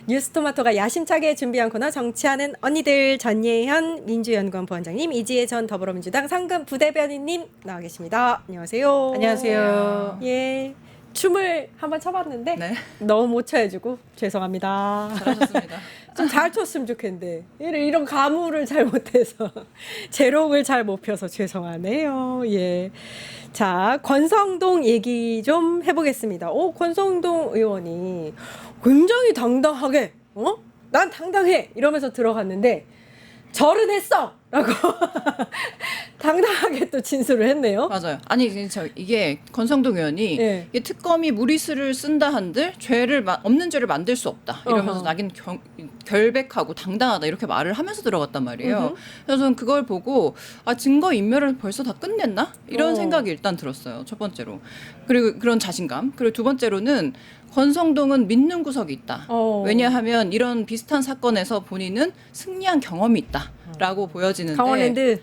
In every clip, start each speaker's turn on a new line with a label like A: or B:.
A: 뉴스토마토가 야심차게 준비한 코너 정치하는 언니들 전예현 민주연구원 부원장님, 이지혜 전 더불어민주당 상금 부대변인님 나와 계십니다. 안녕하세요.
B: 안녕하세요.
A: 예. 춤을 한번 춰봤는데
B: 네.
A: 너무 못 춰가지고 죄송합니다.
B: 잘하셨습니다.
A: 좀 잘 췄으면 좋겠는데 이런 가무를 잘 못해서 제록을 잘 못 펴서 죄송하네요. 예. 자, 권성동 얘기 좀 해보겠습니다. 권성동 의원이 굉장히 당당하게 난 당당해 이러면서 들어갔는데 절은 했어! 라고 당당하게 또 진술을 했네요.
B: 맞아요. 아니 이게 권성동 의원이
A: 예.
B: 이게 특검이 무리수를 쓴다 한들 없는 죄를 만들 수 없다 이러면서
A: 어허.
B: 나긴 결백하고 당당하다 이렇게 말을 하면서 들어갔단 말이에요.
A: 음흠.
B: 그래서 저는 그걸 보고 증거 인멸을 벌써 다 끝냈나 이런 생각이 일단 들었어요. 첫 번째로. 그리고 그런 자신감. 그리고 두 번째로는 권성동은 믿는 구석이 있다. 왜냐하면 이런 비슷한 사건에서 본인은 승리한 경험이 있다라고 보여지는데
A: 강원랜드.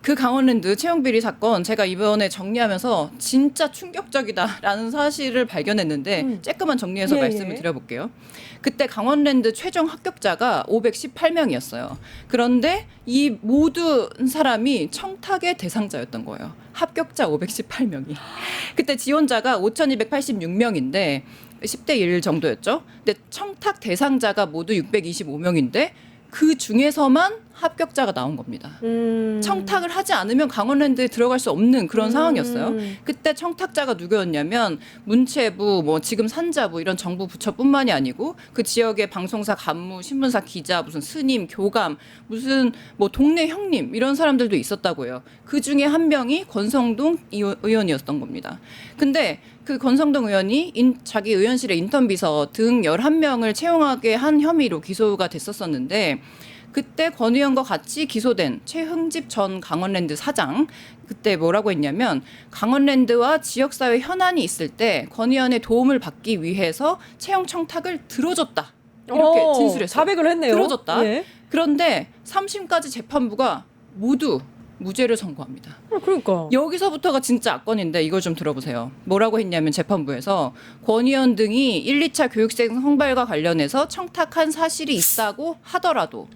B: 그 강원랜드 채용비리 사건 제가 이번에 정리하면서 진짜 충격적이다라는 사실을 발견했는데 쬐끄만 정리해서
A: 예,
B: 말씀을
A: 예.
B: 드려볼게요. 그때 강원랜드 최종 합격자가 518명이었어요. 그런데 이 모든 사람이 청탁의 대상자였던 거예요. 합격자 518명이. 그때 지원자가 5,286명인데 10대 1 정도였죠. 근데 청탁 대상자가 모두 625명인데 그 중에서만 합격자가 나온 겁니다. 청탁을 하지 않으면 강원랜드에 들어갈 수 없는 그런 상황이었어요. 그때 청탁자가 누구였냐면 문체부, 지금 산자부 이런 정부 부처뿐만이 아니고 그 지역의 방송사 간무, 신문사 기자, 무슨 스님, 교감, 무슨 동네 형님 이런 사람들도 있었다고 해요. 그 중에 한 명이 권성동 의원이었던 겁니다. 근데 그 권성동 의원이 자기 의원실의 인턴비서 등 11명을 채용하게 한 혐의로 기소가 됐었었는데 그때 권 의원과 같이 기소된 최흥집 전 강원랜드 사장 그때 뭐라고 했냐면 강원랜드와 지역사회 현안이 있을 때 권 의원의 도움을 받기 위해서 채용 청탁을 들어줬다. 이렇게 진술했어요.
A: 자백을 했네요.
B: 들어줬다.
A: 예.
B: 그런데 3심까지 재판부가 모두 무죄를 선고합니다.
A: 그러니까.
B: 여기서부터가 진짜 악건인데 이걸 좀 들어보세요. 뭐라고 했냐면 재판부에서 권 의원 등이 1, 2차 교육생 성발과 관련해서 청탁한 사실이 있다고 하더라도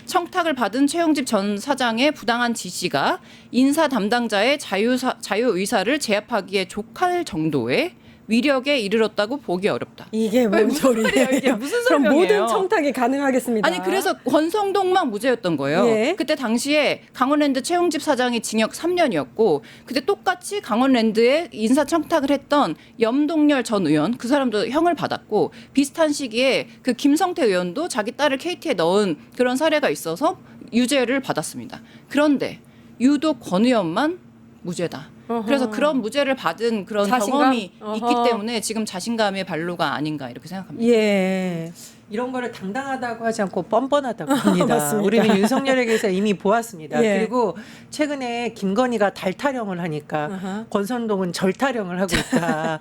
B: 청탁을 받은 최영집 전 사장의 부당한 지시가 인사 담당자의 자유의사를 제압하기에 족할 정도의 위력에 이르렀다고 보기 어렵다.
A: 이게 뭔 소리예요?
B: 이게 무슨
A: 그럼
B: 설명이에요?
A: 모든 청탁이 가능하겠습니다.
B: 아니 그래서 권성동만 무죄였던 거예요.
A: 예.
B: 그때 당시에 강원랜드 최용집 사장이 징역 3년이었고 그때 똑같이 강원랜드에 인사 청탁을 했던 염동열 전 의원 그 사람도 형을 받았고 비슷한 시기에 그 김성태 의원도 자기 딸을 KT에 넣은 그런 사례가 있어서 유죄를 받았습니다. 그런데 유독 권 의원만 무죄다. 그래서 그런 무죄를 받은 그런
A: 자신감?
B: 경험이 있기
A: 어허.
B: 때문에 지금 자신감의 발로가 아닌가 이렇게 생각합니다.
A: 예.
C: 이런 거를 당당하다고 하지 않고 뻔뻔하다고 합니다.
A: 맞습니다.
C: 우리는 윤석열에게서 이미 보았습니다.
A: 예.
C: 그리고 최근에 김건희가 달 타령을 하니까
A: 아하.
C: 권선동은 절 타령을 하고 있다.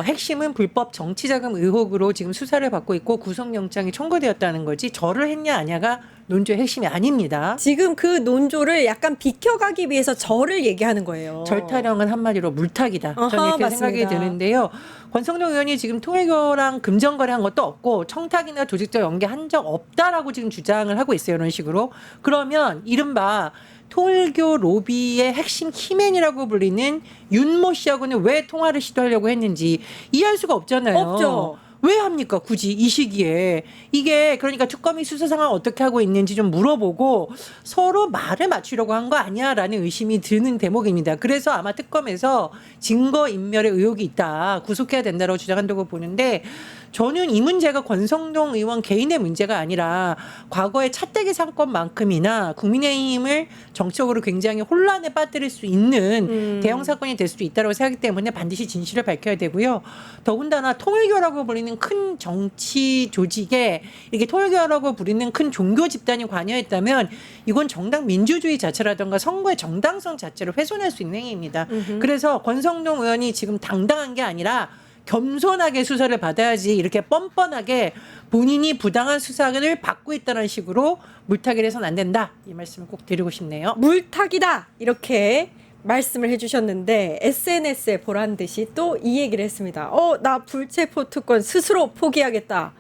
C: 핵심은 불법 정치자금 의혹으로 지금 수사를 받고 있고 구속영장이 청구되었다는 거지 절을 했냐 아냐가 논조의 핵심이 아닙니다.
A: 지금 그 논조를 약간 비켜가기 위해서 저를 얘기하는 거예요.
C: 절 타령은 한마디로 물타기다.
A: 어허,
C: 저는 이렇게
A: 맞습니다.
C: 생각이 드는데요. 권성동 의원이 지금 통일교랑 금전거래한 것도 없고 청탁이나 조직적 연계한 적 없다라고 지금 주장을 하고 있어요. 이런 식으로. 그러면 이른바 통일교 로비의 핵심 키맨이라고 불리는 윤모 씨하고는 왜 통화를 시도하려고 했는지 이해할 수가 없잖아요.
A: 없죠.
C: 왜 합니까? 굳이 이 시기에. 이게 그러니까 특검이 수사 상황 어떻게 하고 있는지 좀 물어보고 서로 말을 맞추려고 한 거 아니야라는 의심이 드는 대목입니다. 그래서 아마 특검에서 증거인멸의 의혹이 있다. 구속해야 된다고 주장한다고 보는데 저는 이 문제가 권성동 의원 개인의 문제가 아니라 과거의 차떼기 사건만큼이나 국민의힘을 정적으로 굉장히 혼란에 빠뜨릴 수 있는 대형 사건이 될 수도 있다고 생각하기 때문에 반드시 진실을 밝혀야 되고요. 더군다나 통일교라고 불리는 큰 정치 조직에 이렇게 통일교라고 부리는 큰 종교 집단이 관여했다면 이건 정당 민주주의 자체라든가 선거의 정당성 자체를 훼손할 수 있는 행위입니다. 그래서 권성동 의원이 지금 당당한 게 아니라 겸손하게 수사를 받아야지 이렇게 뻔뻔하게 본인이 부당한 수사를 받고 있다는 식으로 물타기를 해서는 안 된다. 이 말씀을 꼭 드리고 싶네요.
A: 물타기다 이렇게 말씀을 해주셨는데 SNS에 보란 듯이 또 이 얘기를 했습니다. 나 불체포 특권 스스로 포기하겠다.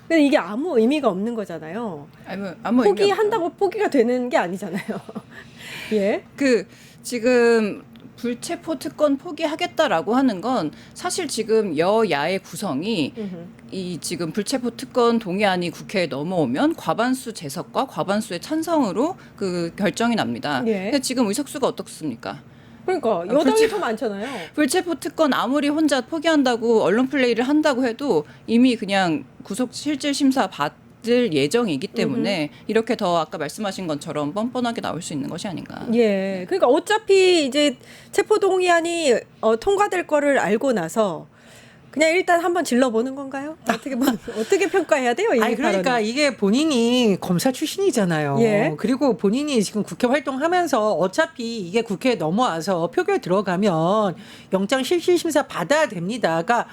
A: 근데 이게 아무 의미가 없는 거잖아요.
B: 아무 의미
A: 포기한다고 포기가 되는 게 아니잖아요. 예.
B: 그 지금 불체포 특권 포기하겠다라고 하는 건 사실 지금 여야의 구성이 이 지금 불체포 특권 동의안이 국회에 넘어오면 과반수 재석과 과반수의 찬성으로 그 결정이 납니다.
A: 예.
B: 근데 지금 의석수가 어떻습니까?
A: 그러니까 여당이 더 많잖아요.
B: 불체포 특권 아무리 혼자 포기한다고 언론 플레이를 한다고 해도 이미 그냥 구속 실질 심사 받을 예정이기 때문에 이렇게 더 아까 말씀하신 것처럼 뻔뻔하게 나올 수 있는 것이 아닌가.
A: 예. 그러니까 어차피 이제 체포동의안이 통과될 거를 알고 나서 그냥 일단 한번 질러보는 건가요? 어떻게 평가해야 돼요? 이
C: 아니 그러니까
A: 발언은?
C: 이게 본인이 검사 출신이잖아요.
A: 예.
C: 그리고 본인이 지금 국회 활동하면서 어차피 이게 국회에 넘어와서 표결 들어가면 영장 실질 심사 받아야 됩니다. 그러니까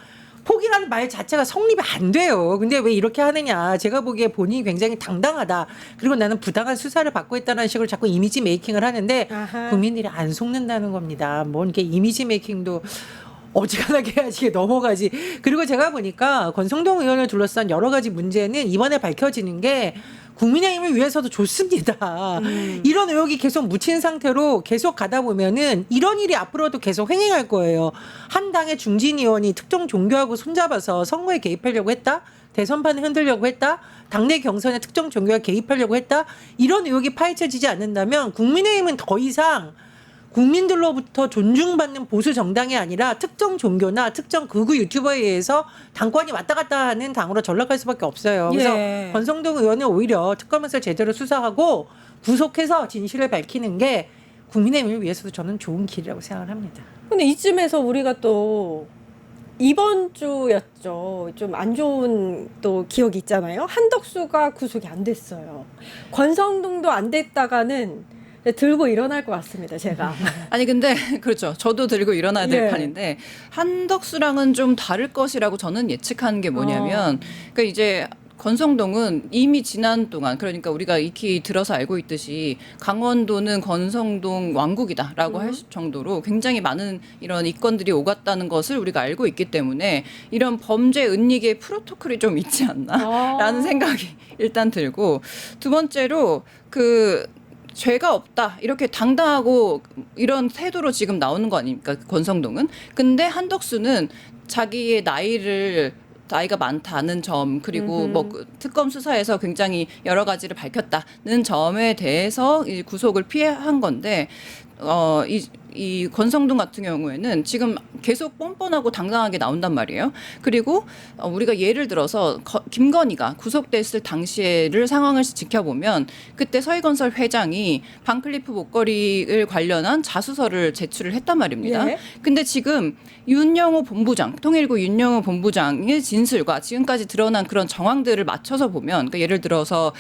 C: 포기라는 말 자체가 성립이 안 돼요. 근데 왜 이렇게 하느냐. 제가 보기에 본인이 굉장히 당당하다. 그리고 나는 부당한 수사를 받고 있다는 식으로 자꾸 이미지 메이킹을 하는데
A: 아하.
C: 국민들이 안 속는다는 겁니다. 뭐 이렇게 이미지 메이킹도 어지간하게 해야지 이게 넘어가지. 그리고 제가 보니까 권성동 의원을 둘러싼 여러 가지 문제는 이번에 밝혀지는 게 국민의힘을 위해서도 좋습니다. 이런 의혹이 계속 묻힌 상태로 계속 가다 보면은 이런 일이 앞으로도 계속 횡행할 거예요. 한 당의 중진 의원이 특정 종교하고 손잡아서 선거에 개입하려고 했다? 대선판을 흔들려고 했다? 당내 경선에 특정 종교가 개입하려고 했다? 이런 의혹이 파헤쳐지지 않는다면 국민의힘은 더 이상 국민들로부터 존중받는 보수 정당이 아니라 특정 종교나 특정 극우 유튜버에 의해서 당권이 왔다 갔다 하는 당으로 전락할 수밖에 없어요. 그래서
A: 예.
C: 권성동 의원은 오히려 특검에서 제대로 수사하고 구속해서 진실을 밝히는 게 국민의힘을 위해서도 저는 좋은 길이라고 생각을 합니다.
A: 근데 이쯤에서 우리가 또 이번 주였죠. 좀 안 좋은 또 기억이 있잖아요. 한덕수가 구속이 안 됐어요. 권성동도 안 됐다가는 들고 일어날 것 같습니다. 제가.
B: 아니 근데 그렇죠. 저도 들고 일어나야 될
A: 예.
B: 판인데 한덕수랑은 좀 다를 것이라고 저는 예측하는 게 뭐냐면 그러니까 이제 권성동은 이미 지난 동안 그러니까 우리가 익히 들어서 알고 있듯이 강원도는 권성동 왕국이다라고 할 정도로 굉장히 많은 이런 이권들이 오갔다는 것을 우리가 알고 있기 때문에 이런 범죄 은닉의 프로토콜이 좀 있지 않나라는 생각이 일단 들고 두 번째로 그 죄가 없다 이렇게 당당하고 이런 태도로 지금 나오는 거 아닙니까 권성동은. 근데 한덕수는 자기의 나이가 많다는 점 그리고 뭐그 특검 수사에서 굉장히 여러 가지를 밝혔다는 점에 대해서 이 구속을 피한 건데 이 권성동 같은 경우에는 지금 계속 뻔뻔하고 당당하게 나온단 말이에요. 그리고 우리가 예를 들어서 김건희가 구속됐을 당시를 상황을 지켜보면 그때 서희건설 회장이 반클리프 목걸이를 관련한 자수서를 제출을 했단 말입니다.
A: 예.
B: 근데 지금 윤영호 본부장, 통일부 윤영호 본부장의 진술과 지금까지 드러난 그런 정황들을 맞춰서 보면 그러니까 예를 들어서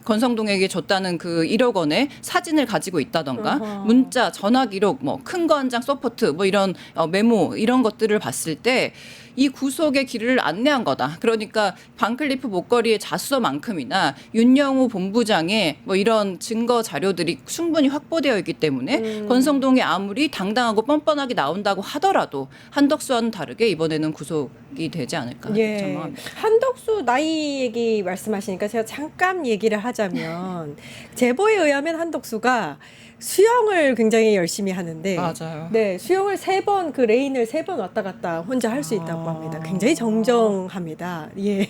B: 권성동에게 줬다는 그 1억 원의 사진을 가지고 있다던가 문자, 전화 기록, 뭐 큰 거 한 장 서포트, 뭐 이런 메모 이런 것들을 봤을 때 이 구속의 길을 안내한 거다. 그러니까 반클리프 목걸이의 자수서만큼이나 윤영호 본부장의 뭐 이런 증거 자료들이 충분히 확보되어 있기 때문에 권성동이 아무리 당당하고 뻔뻔하게 나온다고 하더라도 한덕수와는 다르게 이번에는 구속이 되지 않을까 전망합니다.
A: 한덕수 나이 얘기 말씀하시니까 제가 잠깐 얘기를 하자면 제보에 의하면 한덕수가 수영을 굉장히 열심히 하는데
B: 맞아요.
A: 네, 수영을 3번 그 레인을 3번 왔다 갔다 혼자 할 수 있다고 합니다. 굉장히 정정합니다. 예.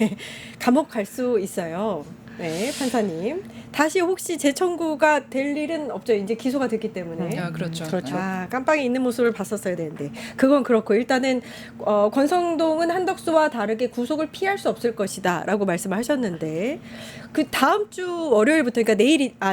A: 감옥 갈 수 있어요. 네, 판사님. 다시 혹시 재청구가 될 일은 없죠. 이제 기소가 됐기 때문에.
B: 그렇죠.
A: 아, 깜빵에 있는 모습을 봤었어야 되는데. 그건 그렇고 일단은 권성동은 한덕수와 다르게 구속을 피할 수 없을 것이다라고 말씀을 하셨는데 그 다음 주 월요일부터 그러니까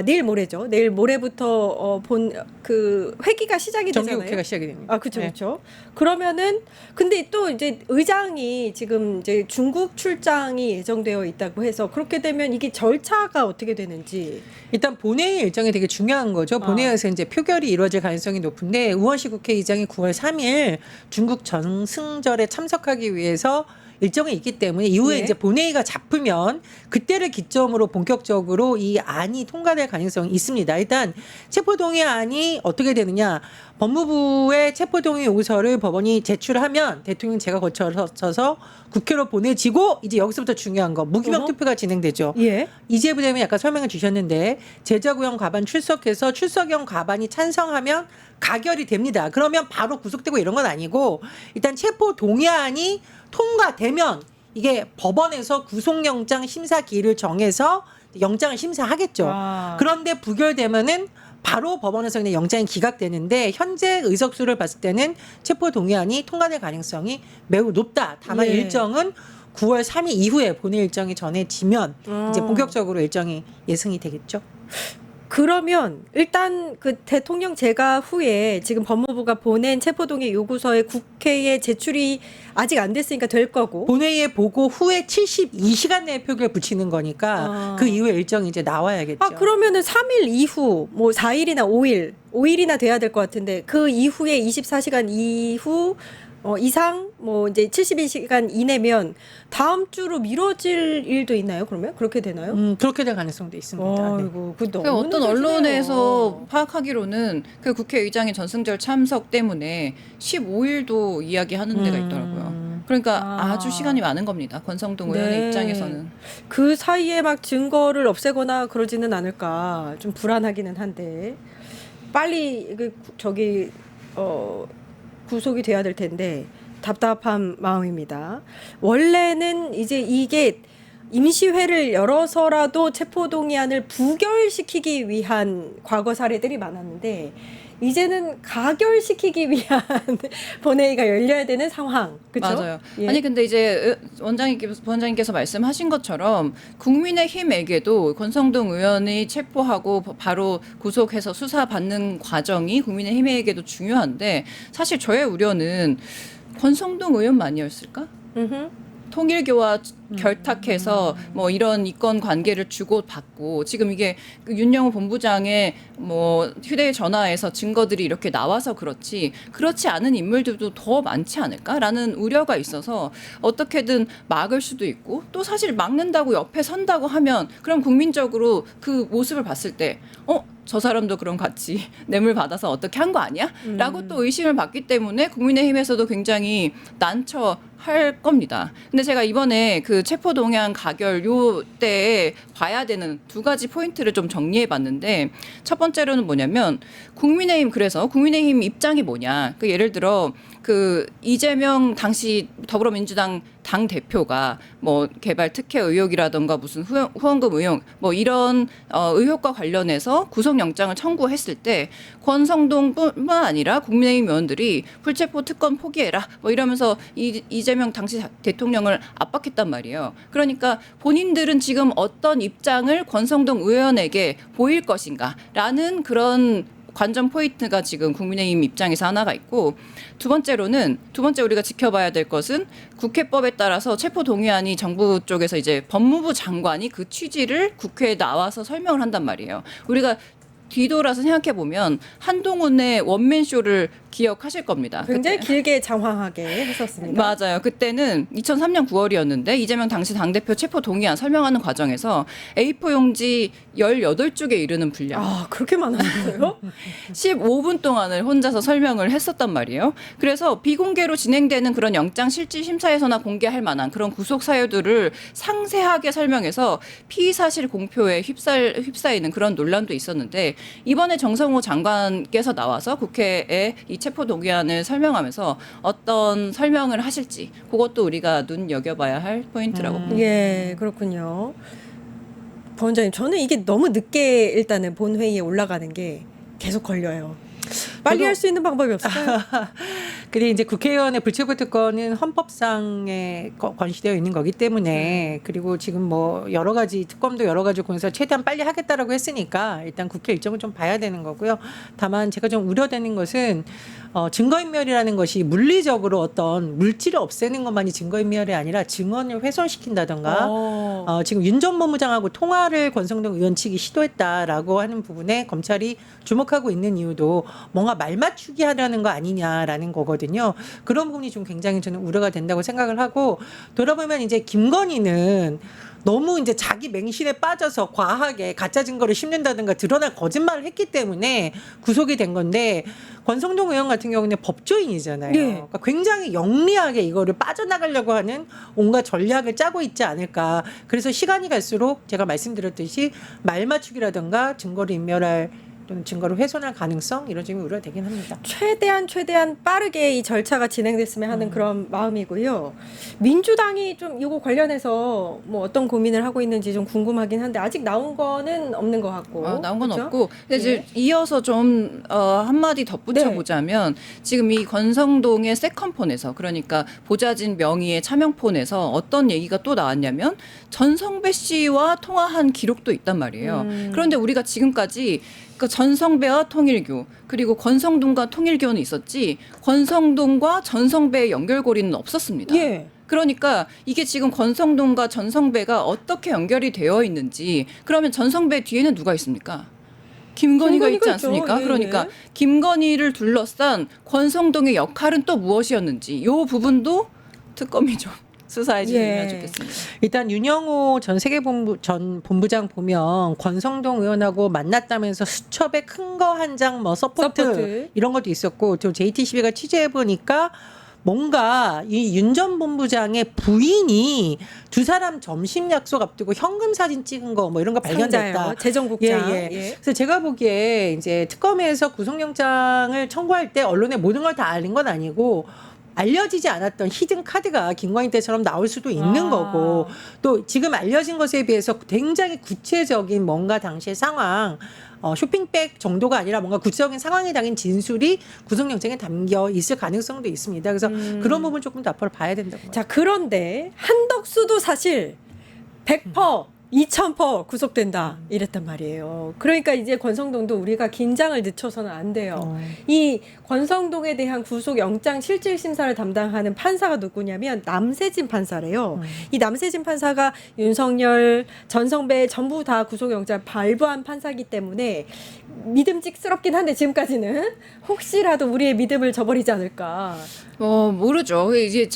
A: 내일 모레죠. 내일 모레부터 본 그 회기가 시작이 되잖아요.
C: 정기국회가 시작이 됩니다.
A: 아, 그렇죠,
C: 네.
A: 그렇죠. 그러면은 근데 또 이제 의장이 지금 이제 중국 출장이 예정되어 있다고 해서 그렇게 되면 이게 절차가 어떻게 되는지.
C: 일단 본회의 일정이 되게 중요한 거죠. 본회의에서 이제 표결이 이루어질 가능성이 높은데 우원식 국회의장이 9월 3일 중국 전승절에 참석하기 위해서 일정이 있기 때문에 이후에
A: 네.
C: 이제 본회의가 잡히면 그때를 기점으로 본격적으로 이 안이 통과될 가능성이 있습니다. 일단 체포동의안이 어떻게 되느냐. 법무부의 체포동의 요구서를 법원이 제출하면 대통령 제가 거쳐서 국회로 보내지고 이제 여기서부터 중요한 거 무기명
A: 어허.
C: 투표가 진행되죠.
A: 예.
C: 이재 부장님이 약간 설명을 주셨는데 제자구형 과반 출석해서 출석형 과반이 찬성하면 가결이 됩니다. 그러면 바로 구속되고 이런 건 아니고 일단 체포 동의안이 통과되면 이게 법원에서 구속영장 심사 기일을 정해서 영장을 심사하겠죠.
A: 아.
C: 그런데 부결되면은 바로 법원에서 그냥 영장이 기각되는데 현재 의석수를 봤을 때는 체포 동의안이 통과될 가능성이 매우 높다. 다만
A: 예.
C: 일정은 9월 3일 이후에 본회 일정이 전해지면 이제 본격적으로 일정이 예승이 되겠죠.
A: 그러면 일단 그 대통령 재가 후에 지금 법무부가 보낸 체포동의 요구서에 국회에 제출이 아직 안 됐으니까 될 거고.
C: 본회의에 보고 후에 72시간 내에 표결 붙이는 거니까
A: 아.
C: 그 이후에 일정이 이제 나와야겠죠.
A: 아, 그러면은 3일 이후 뭐 4일이나 5일이나 돼야 될 것 같은데 그 이후에 24시간 이후 이상 뭐 이제 72시간 이내면 다음 주로 미뤄질 일도 있나요? 그러면 그렇게 되나요?
C: 그렇게 될 가능성도 있습니다. 네.
A: 아이고, 그 너무
B: 그 어떤
A: 늦어지네요.
B: 언론에서 파악하기로는 그 국회의장의 전승절 참석 때문에 15일도 이야기하는 데가 있더라고요. 그러니까
A: 아.
B: 아주 시간이 많은 겁니다. 권성동 의원의
A: 네.
B: 입장에서는.
A: 그 사이에 막 증거를 없애거나 그러지는 않을까 좀 불안하기는 한데 빨리 구속이 돼야 될 텐데 답답한 마음입니다. 원래는 이제 이게 임시회를 열어서라도 체포동의안을 부결시키기 위한 과거 사례들이 많았는데 이제는 가결시키기 위한 본회의가 열려야 되는 상황. 그렇죠?
B: 맞아요.
A: 예.
B: 아니 근데 이제 원장님께서 말씀하신 것처럼 국민의힘에게도 권성동 의원이 체포하고 바로 구속해서 수사받는 과정이 국민의힘에게도 중요한데 사실 저의 우려는 권성동 의원만이었을까?
A: 음흠.
B: 통일교와 결탁해서 뭐 이런 이권 관계를 주고받고 지금 이게 그 윤영호 본부장의 뭐 휴대전화에서 증거들이 이렇게 나와서 그렇지 않은 인물들도 더 많지 않을까라는 우려가 있어서 어떻게든 막을 수도 있고 또 사실 막는다고 옆에 선다고 하면 그럼 국민적으로 그 모습을 봤을 때 저 사람도 그럼 같이 뇌물 받아서 어떻게 한 거 아니야? 라고 또 의심을 받기 때문에 국민의힘에서도 굉장히 난처할 겁니다. 근데 제가 이번에 그 체포동의안 가결 요 때에 봐야 되는 두 가지 포인트를 좀 정리해 봤는데 첫 번째로는 뭐냐면 국민의힘 입장이 뭐냐. 그 예를 들어 그 이재명 당시 더불어민주당 당 대표가 뭐 개발 특혜 의혹이라던가 무슨 후원금 의혹 뭐 이런 의혹과 관련해서 구속영장을 청구했을 때 권성동뿐만 아니라 국민의힘 의원들이 불체포 특권 포기해라 뭐 이러면서 이재명 당시 대통령을 압박했단 말이에요. 그러니까 본인들은 지금 어떤 입장을 권성동 의원에게 보일 것인가라는 그런 관전 포인트가 지금 국민의힘 입장에서 하나가 있고 두 번째 우리가 지켜봐야 될 것은 국회법에 따라서 체포동의안이 정부 쪽에서 이제 법무부 장관이 그 취지를 국회에 나와서 설명을 한단 말이에요. 우리가 뒤돌아서 생각해 보면 한동훈의 원맨쇼를 기억하실 겁니다.
A: 굉장히 길게 장황하게 했었습니다.
B: 맞아요. 그때는 2003년 9월이었는데 이재명 당시 당대표 체포 동의안 설명하는 과정에서 A4 용지 18쪽에 이르는 분량.
A: 아, 그렇게 많았어요?
B: 15분 동안을 혼자서 설명을 했었단 말이에요. 그래서 비공개로 진행되는 그런 영장 실질 심사에서나 공개할 만한 그런 구속 사유들을 상세하게 설명해서 피의 사실 공표에 휩싸이는 그런 논란도 있었는데 이번에 정성호 장관께서 나와서 국회에 이 체포 동의안을 설명하면서 어떤 설명을 하실지 그것도 우리가 눈여겨봐야 할 포인트라고 봅니다.
A: 예, 그렇군요. 부원장님, 저는 이게 너무 늦게 일단은 본회의에 올라가는 게 계속 걸려요. 빨리
C: 저도-
A: 할 수 있는 방법이 없을까요?
C: 근데 이제 국회의원의 불체포 특권은 헌법상에 권시되어 있는 거기 때문에 그리고 지금 뭐 여러 가지 특검도 여러 가지 공에서 최대한 빨리 하겠다라고 했으니까 일단 국회 일정을 좀 봐야 되는 거고요. 다만 제가 좀 우려되는 것은 증거인멸이라는 것이 물리적으로 어떤 물질을 없애는 것만이 증거인멸이 아니라 증언을 훼손시킨다던가 지금 윤 전 법무장하고 통화를 권성동 의원 측이 시도했다라고 하는 부분에 검찰이 주목하고 있는 이유도 뭔가 말 맞추기 하려는 거 아니냐라는 거거든요. 있거든요. 그런 부분이 좀 굉장히 저는 우려가 된다고 생각을 하고 돌아보면 이제 김건희는 너무 이제 자기 맹신에 빠져서 과하게 가짜 증거를 심는다든가 드러날 거짓말을 했기 때문에 구속이 된 건데 권성동 의원 같은 경우는 법조인이잖아요.
A: 네.
C: 그러니까 굉장히 영리하게 이거를 빠져나가려고 하는 온갖 전략을 짜고 있지 않을까. 그래서 시간이 갈수록 제가 말씀드렸듯이 말 맞추기라든가 증거를 인멸할 또는 증거를 훼손할 가능성 이런 점이 우려되긴 합니다.
A: 최대한 빠르게 이 절차가 진행됐으면 하는 그런 마음이고요. 민주당이 좀 이거 관련해서 뭐 어떤 고민을 하고 있는지 좀 궁금하긴 한데 아직 나온 거는 없는 것 같고.
B: 나온 건
A: 그렇죠?
B: 없고 근데 이제
A: 예.
B: 이어서 좀 한마디 덧붙여
A: 네.
B: 보자면 지금 이 권성동의 세컨폰에서 그러니까 보좌진 명의의 차명폰에서 어떤 얘기가 또 나왔냐면 전성배 씨와 통화한 기록도 있단 말이에요. 그런데 우리가 지금까지 그 전성배와 통일교 그리고 권성동과 통일교는 있었지 권성동과 전성배의 연결고리는 없었습니다.
A: 예.
B: 그러니까 이게 지금 권성동과 전성배가 어떻게 연결이 되어 있는지 그러면 전성배 뒤에는 누가 있습니까? 김건희가 있지
A: 김건희가
B: 않습니까?
A: 있죠. 예,
B: 그러니까
A: 예.
B: 김건희를 둘러싼 권성동의 역할은 또 무엇이었는지 이 부분도 특검이 좀 수사해 주시면
A: 예.
B: 좋겠습니다.
C: 일단 윤영호 전 세계본부 전 본부장 보면 권성동 의원하고 만났다면서 수첩에 큰 거 한 장 뭐 서포트 이런 것도 있었고 저 JTBC가 취재해 보니까 뭔가 이 윤 전 본부장의 부인이 두 사람 점심 약속 앞두고 현금 사진 찍은 거 뭐 이런 거 발견됐다.
A: 상자요. 재정국장.
C: 예, 예.
A: 예.
C: 그래서 제가 보기에 이제 특검에서 구속영장을 청구할 때 언론에 모든 걸 다 알린 건 아니고 알려지지 않았던 히든 카드가 김건희 때처럼 나올 수도 있는 거고 또 지금 알려진 것에 비해서 굉장히 구체적인 뭔가 당시의 상황 쇼핑백 정도가 아니라 뭔가 구체적인 상황에 담긴 진술이 구속영장에 담겨 있을 가능성도 있습니다. 그래서 그런 부분 조금 더 앞으로 봐야 된다고 봅니다.
A: 자, 그런데 한덕수도 사실 100% 2000% 구속된다 이랬단 말이에요. 그러니까 이제 권성동도 우리가 긴장을 늦춰서는 안 돼요. 이 권성동에 대한 구속영장 실질심사를 담당하는 판사가 누구냐면 남세진 판사래요. 이 남세진 판사가 윤석열, 전성배 전부 다 구속영장 발부한 판사이기 때문에 믿음직스럽긴 한데 지금까지는 혹시라도 우리의 믿음을 저버리지 않을까.
B: 모르죠. 이제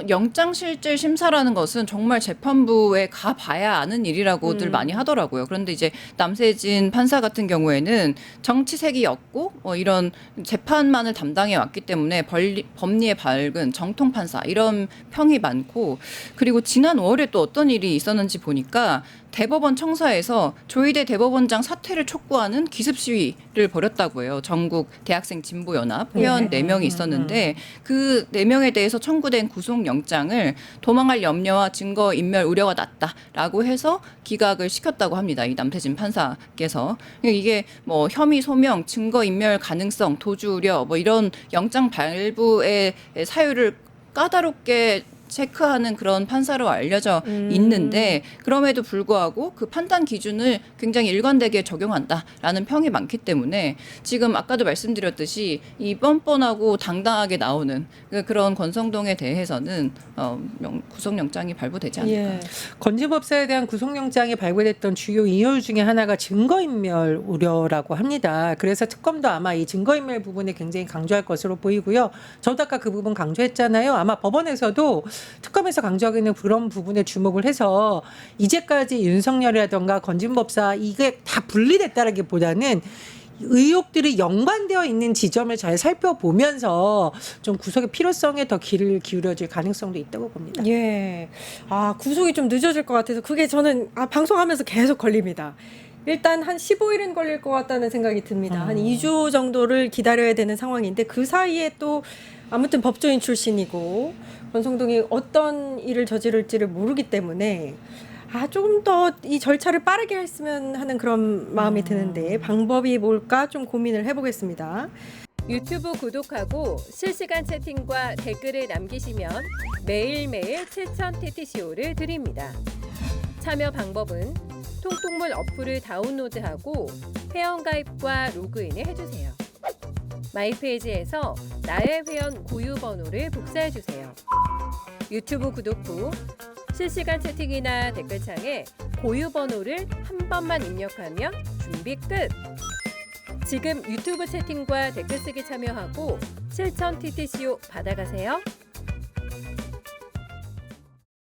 B: 영장 실질 심사라는 것은 정말 재판부에 가봐야 아는 일이라고들 많이 하더라고요. 그런데 이제 남세진 판사 같은 경우에는 정치색이었고 이런 재판만을 담당해 왔기 때문에 법리에 밝은 정통 판사 이런 평이 많고 그리고 지난 5월에 또 어떤 일이 있었는지 보니까 대법원 청사에서 조희대 대법원장 사퇴를 촉구하는 기습 시위를 벌였다고 해요. 전국 대학생 진보연합 회원 4명이 있었는데 그 4명에 대해서 청구된 구속영장을 도망할 염려와 증거인멸 우려가 낮다라고 해서 기각을 시켰다고 합니다. 이 남태진 판사께서. 이게 뭐 혐의 소명, 증거인멸 가능성, 도주 우려 뭐 이런 영장 발부의 사유를 까다롭게 체크하는 그런 판사로 알려져 있는데 그럼에도 불구하고 그 판단 기준을 굉장히 일관되게 적용한다라는 평이 많기 때문에 지금 아까도 말씀드렸듯이 이 뻔뻔하고 당당하게 나오는 그런 권성동에 대해서는 구속영장이 발부되지 않을까.
A: 예.
C: 건진법사에 대한 구속영장이 발부됐던 주요 이유 중에 하나가 증거인멸 우려라고 합니다. 그래서 특검도 아마 이 증거인멸 부분에 굉장히 강조할 것으로 보이고요. 저도 아까 그 부분 강조했잖아요. 아마 법원에서도 특검에서 강조하고 있는 그런 부분에 주목을 해서 이제까지 윤석열이라던가 건진법사 이게 다 분리됐다라기보다는 의혹들이 연관되어 있는 지점을 잘 살펴보면서 좀 구속의 필요성에 더 귀를 기울여질 가능성도 있다고 봅니다.
A: 예. 구속이 좀 늦어질 것 같아서 그게 저는 방송하면서 계속 걸립니다. 일단 한 15일은 걸릴 것 같다는 생각이 듭니다. 한 2주 정도를 기다려야 되는 상황인데 그 사이에 또 아무튼 법조인 출신이고 권성동이 어떤 일을 저지를지를 모르기 때문에 조금 더 이 절차를 빠르게 했으면 하는 그런 마음이 드는데 방법이 뭘까 좀 고민을 해보겠습니다.
D: 유튜브 구독하고 실시간 채팅과 댓글을 남기시면 매일매일 실천 TTCO를 드립니다. 참여 방법은 통통물 어플을 다운로드하고 회원가입과 로그인을 해주세요. 마이페이지에서 나의 회원 고유 번호를 복사해주세요. 유튜브 구독 후 실시간 채팅이나 댓글창에 고유 번호를 한 번만 입력하면 준비 끝! 지금 유튜브 채팅과 댓글 쓰기 참여하고 실천 TTCO 받아가세요.